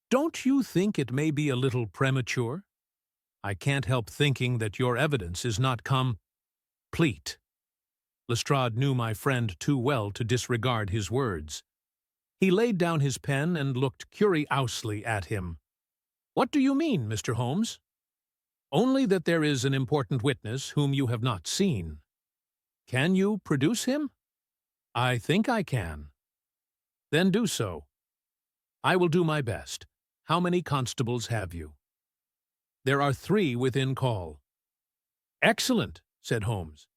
Don't you think it may be a little premature? I can't help thinking that your evidence is not complete. Lestrade knew my friend too well to disregard his words. He laid down his pen and looked curiously at him. What do you mean, Mr. Holmes? Only that there is an important witness whom you have not seen. Can you produce him? I think I can. Then do so. I will do my best. How many constables have you? There are 3 within call. Excellent, said Holmes.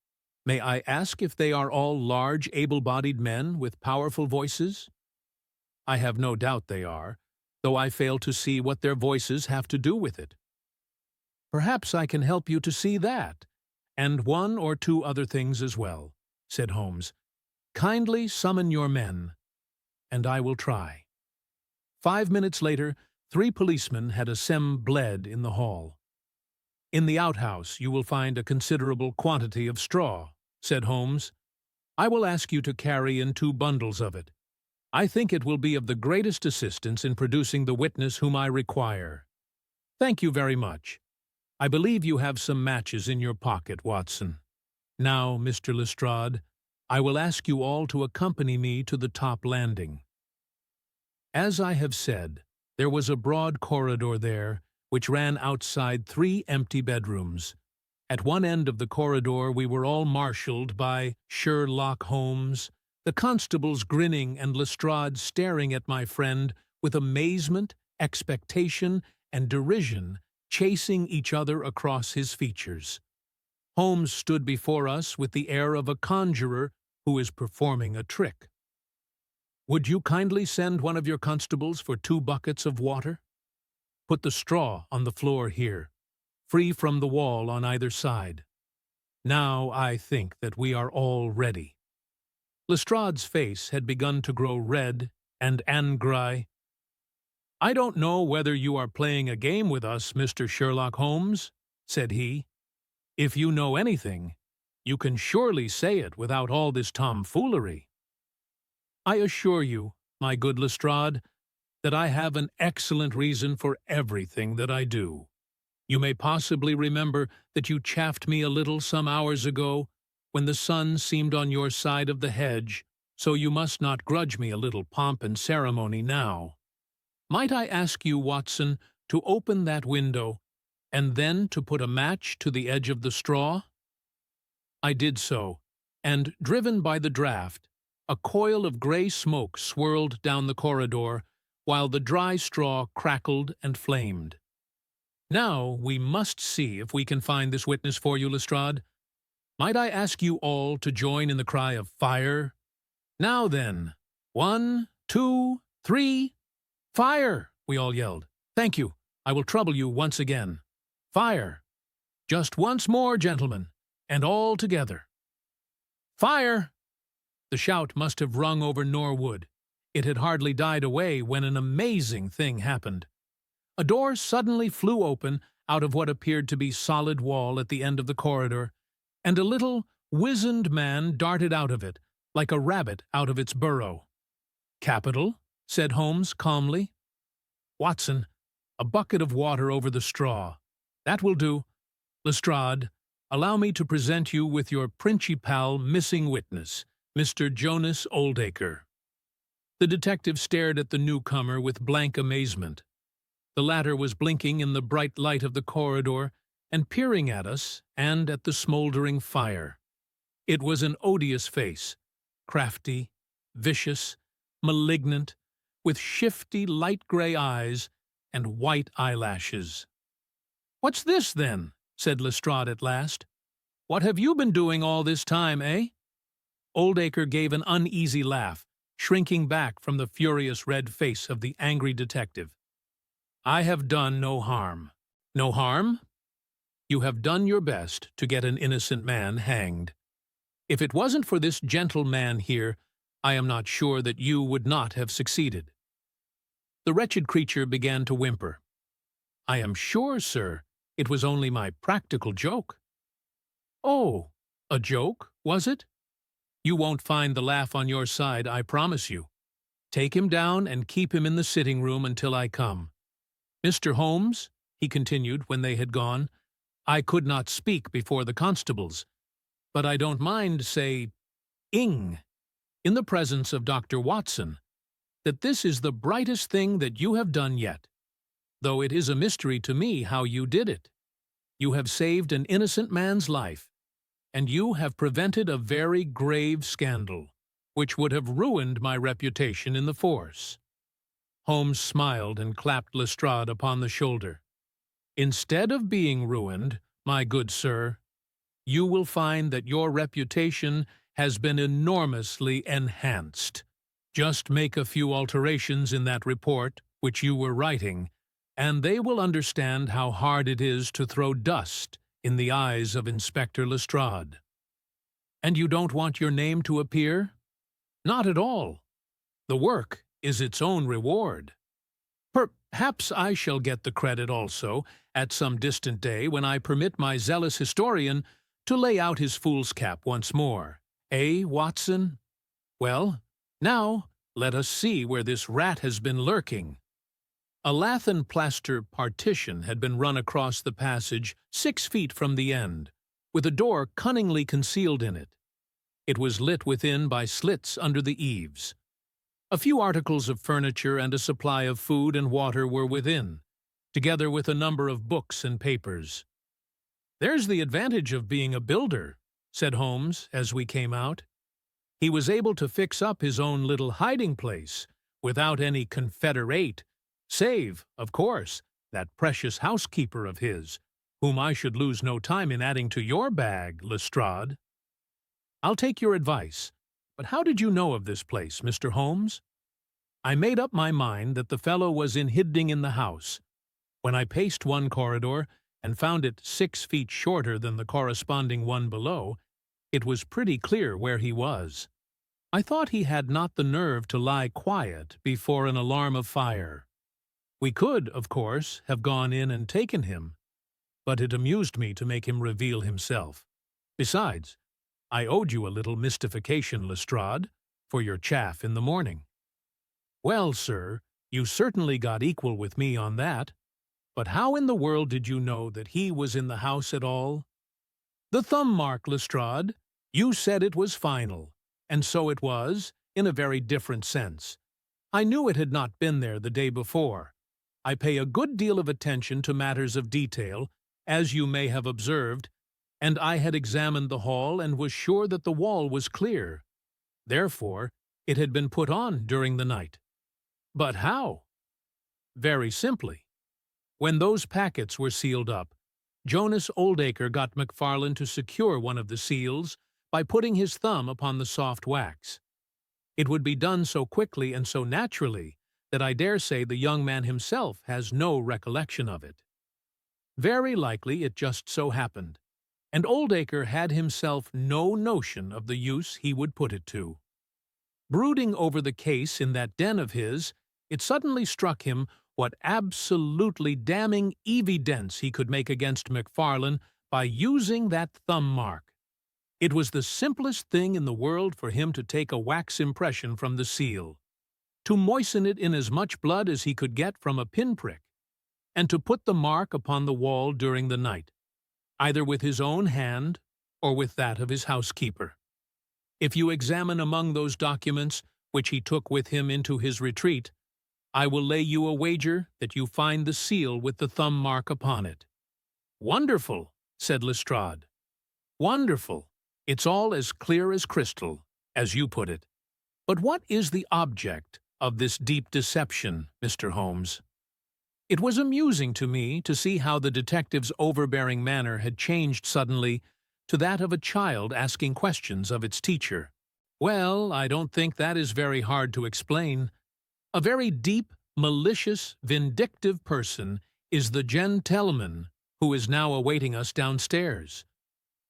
May I ask if they are all large, able-bodied men with powerful voices? I have no doubt they are, though I fail to see what their voices have to do with it. Perhaps I can help you to see that, and 1 or 2 other things as well, said Holmes. Kindly summon your men, and I will try. 5 minutes later, 3 policemen had assembled in the hall. In the outhouse you will find a considerable quantity of straw, said Holmes. I will ask you to carry in 2 bundles of it. I think it will be of the greatest assistance in producing the witness whom I require. Thank you very much. I believe you have some matches in your pocket, Watson. Now, Mr. Lestrade, I will ask you all to accompany me to the top landing. As I have said, there was a broad corridor there, which ran outside 3 empty bedrooms. At one end of the corridor we were all marshaled by Sherlock Holmes, the constables grinning and Lestrade staring at my friend with amazement, expectation, and derision chasing each other across his features. Holmes stood before us with the air of a conjurer who is performing a trick. Would you kindly send one of your constables for 2 buckets of water? Put the straw on the floor here, free from the wall on either side. Now I think that we are all ready." Lestrade's face had begun to grow red and angry. "I don't know whether you are playing a game with us, Mr. Sherlock Holmes," said he. "If you know anything, you can surely say it without all this tomfoolery." "I assure you, my good Lestrade, that I have an excellent reason for everything that I do. You may possibly remember that you chaffed me a little some hours ago when the sun seemed on your side of the hedge, so you must not grudge me a little pomp and ceremony now. Might I ask you, Watson, to open that window, and then to put a match to the edge of the straw?" I did so, and, driven by the draught, a coil of grey smoke swirled down the corridor, while the dry straw crackled and flamed. "Now we must see if we can find this witness for you, Lestrade. Might I ask you all to join in the cry of 'Fire'? Now then, 1, 2, 3, fire!" we all yelled. "Thank you. I will trouble you once again. Fire! Just once more, gentlemen, and all together. Fire!" The shout must have rung over Norwood. It had hardly died away when an amazing thing happened. A door suddenly flew open out of what appeared to be solid wall at the end of the corridor, and a little, wizened man darted out of it, like a rabbit out of its burrow. "Capital," said Holmes calmly. "Watson, a bucket of water over the straw. That will do. Lestrade, allow me to present you with your principal missing witness, Mr. Jonas Oldacre." The detective stared at the newcomer with blank amazement. The latter was blinking in the bright light of the corridor and peering at us and at the smoldering fire. It was an odious face, crafty, vicious, malignant, with shifty light grey eyes and white eyelashes. "What's this, then?" said Lestrade at last. "What have you been doing all this time, eh?" Oldacre gave an uneasy laugh, shrinking back from the furious red face of the angry detective. "I have done no harm." "No harm? You have done your best to get an innocent man hanged. If it wasn't for this gentleman here, I am not sure that you would not have succeeded." The wretched creature began to whimper. "I am sure, sir, it was only my practical joke." "Oh, a joke, was it? You won't find the laugh on your side, I promise you. Take him down and keep him in the sitting-room until I come. Mr. Holmes," he continued when they had gone, "I could not speak before the constables, but I don't mind saying, in the presence of Dr. Watson, that this is the brightest thing that you have done yet, though it is a mystery to me how you did it. You have saved an innocent man's life, and you have prevented a very grave scandal, which would have ruined my reputation in the force." Holmes smiled and clapped Lestrade upon the shoulder. "Instead of being ruined, my good sir, you will find that your reputation has been enormously enhanced. Just make a few alterations in that report which you were writing, and they will understand how hard it is to throw dust in the eyes of Inspector Lestrade. And you don't want your name to appear? Not at all. The work is its own reward. Perhaps I shall get the credit also at some distant day when I permit my zealous historian to lay out his fool's cap once more. Eh, Watson? Well, now let us see where this rat has been lurking." A lath and plaster partition had been run across the passage 6 feet from the end, with a door cunningly concealed in it. It was lit within by slits under the eaves. A few articles of furniture and a supply of food and water were within, together with a number of books and papers. "There's the advantage of being a builder," said Holmes as we came out. "He was able to fix up his own little hiding place without any confederate, save, of course, that precious housekeeper of his, whom I should lose no time in adding to your bag, Lestrade. I'll take your advice, but how did you know of this place, Mr. Holmes?" I made up my mind that the fellow was hiding in the house. When I paced one corridor and found it 6 feet shorter than the corresponding one below, it was pretty clear where he was. I thought he had not the nerve to lie quiet before an alarm of fire. We could, of course, have gone in and taken him, but it amused me to make him reveal himself. Besides, I owed you a little mystification, Lestrade, for your chaff in the morning. Well, sir, you certainly got equal with me on that. But how in the world did you know that he was in the house at all? The thumb mark, Lestrade. You said it was final, and so it was, in a very different sense. I knew it had not been there the day before. I pay a good deal of attention to matters of detail, as you may have observed, and I had examined the hall and was sure that the wall was clear. Therefore, it had been put on during the night. But how? Very simply. When those packets were sealed up, Jonas Oldacre got McFarlane to secure one of the seals by putting his thumb upon the soft wax. It would be done so quickly and so naturally that I dare say the young man himself has no recollection of it. Very likely it just so happened, and Oldacre had himself no notion of the use he would put it to. Brooding over the case in that den of his, it suddenly struck him what absolutely damning evidence he could make against McFarlane by using that thumb mark. It was the simplest thing in the world for him to take a wax impression from the seal, to moisten it in as much blood as he could get from a pinprick, and to put the mark upon the wall during the night, either with his own hand or with that of his housekeeper. If you examine among those documents which he took with him into his retreat, I will lay you a wager that you find the seal with the thumb mark upon it. Wonderful, said Lestrade. Wonderful. It's all as clear as crystal, as you put it. But what is the object of this deep deception, Mr. Holmes? It was amusing to me to see how the detective's overbearing manner had changed suddenly to that of a child asking questions of its teacher. Well, I don't think that is very hard to explain. A very deep, malicious, vindictive person is the gentleman who is now awaiting us downstairs.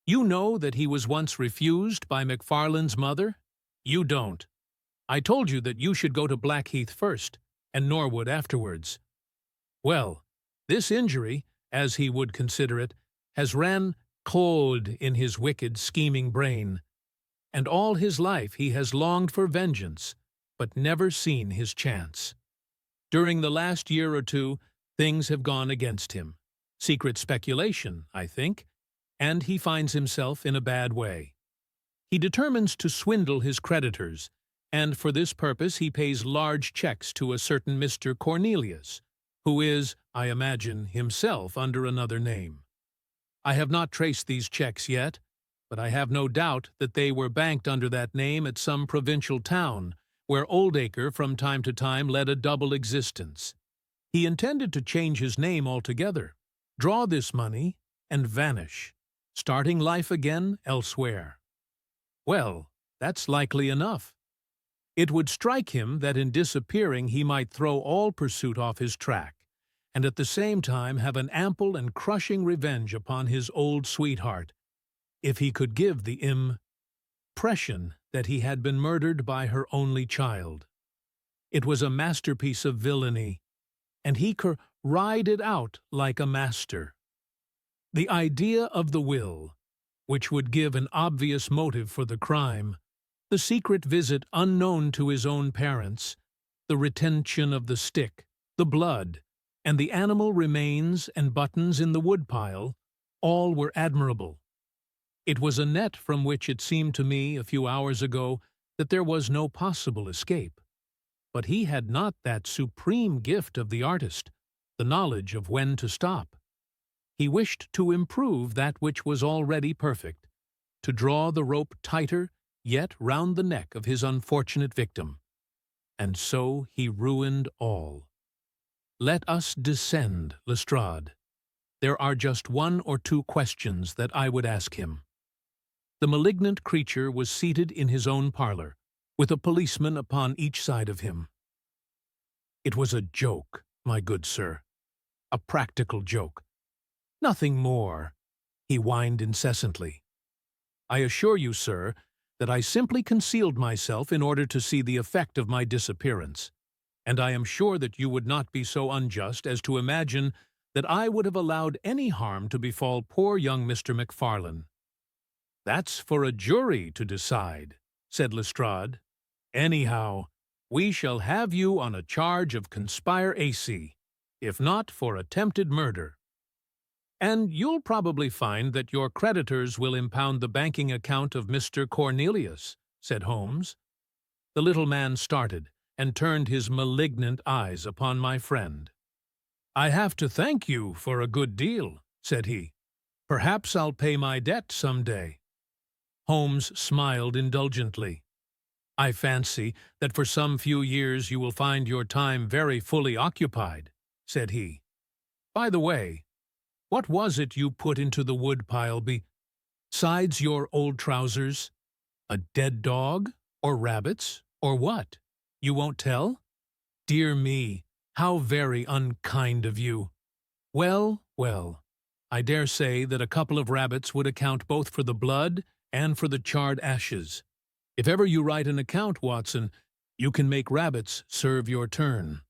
You know that he was once refused by McFarlane's mother? You don't. I told you that you should go to Blackheath first, and Norwood afterwards. Well, this injury, as he would consider it, has ran cold in his wicked, scheming brain, and all his life he has longed for vengeance, but never seen his chance. During the last year or two, things have gone against him. Secret speculation, I think, and he finds himself in a bad way. He determines to swindle his creditors, and for this purpose he pays large checks to a certain Mr. Cornelius, who is, I imagine, himself under another name. I have not traced these checks yet, but I have no doubt that they were banked under that name at some provincial town, where Oldacre from time to time led a double existence. He intended to change his name altogether, draw this money, and vanish, starting life again elsewhere. Well, that's likely enough. It would strike him that in disappearing he might throw all pursuit off his track, and at the same time have an ample and crushing revenge upon his old sweetheart, if he could give the impression that he had been murdered by her only child. It was a masterpiece of villainy, and he carried it out like a master. The idea of the will, which would give an obvious motive for the crime, the secret visit unknown to his own parents, the retention of the stick, the blood, and the animal remains and buttons in the woodpile, all were admirable. It was a net from which it seemed to me a few hours ago that there was no possible escape. But he had not that supreme gift of the artist, the knowledge of when to stop. He wished to improve that which was already perfect, to draw the rope tighter yet round the neck of his unfortunate victim. And so he ruined all. Let us descend, Lestrade. There are just 1 or 2 questions that I would ask him. The malignant creature was seated in his own parlor, with a policeman upon each side of him. It was a joke, my good sir. A practical joke. Nothing more, he whined incessantly. I assure you, sir, that I simply concealed myself in order to see the effect of my disappearance, and I am sure that you would not be so unjust as to imagine that I would have allowed any harm to befall poor young Mr. McFarlane. That's for a jury to decide, said Lestrade. Anyhow, we shall have you on a charge of conspiracy, if not for attempted murder. And you'll probably find that your creditors will impound the banking account of Mr. Cornelius, said Holmes. The little man started and turned his malignant eyes upon my friend. I have to thank you for a good deal, said he. Perhaps I'll pay my debt some day. Holmes smiled indulgently. I fancy that for some few years you will find your time very fully occupied, said he. By the way, what was it you put into the woodpile besides your old trousers? A dead dog, or rabbits, or what? You won't tell? Dear me, how very unkind of you. Well, well, I dare say that a couple of rabbits would account both for the blood and for the charred ashes. If ever you write an account, Watson, you can make rabbits serve your turn.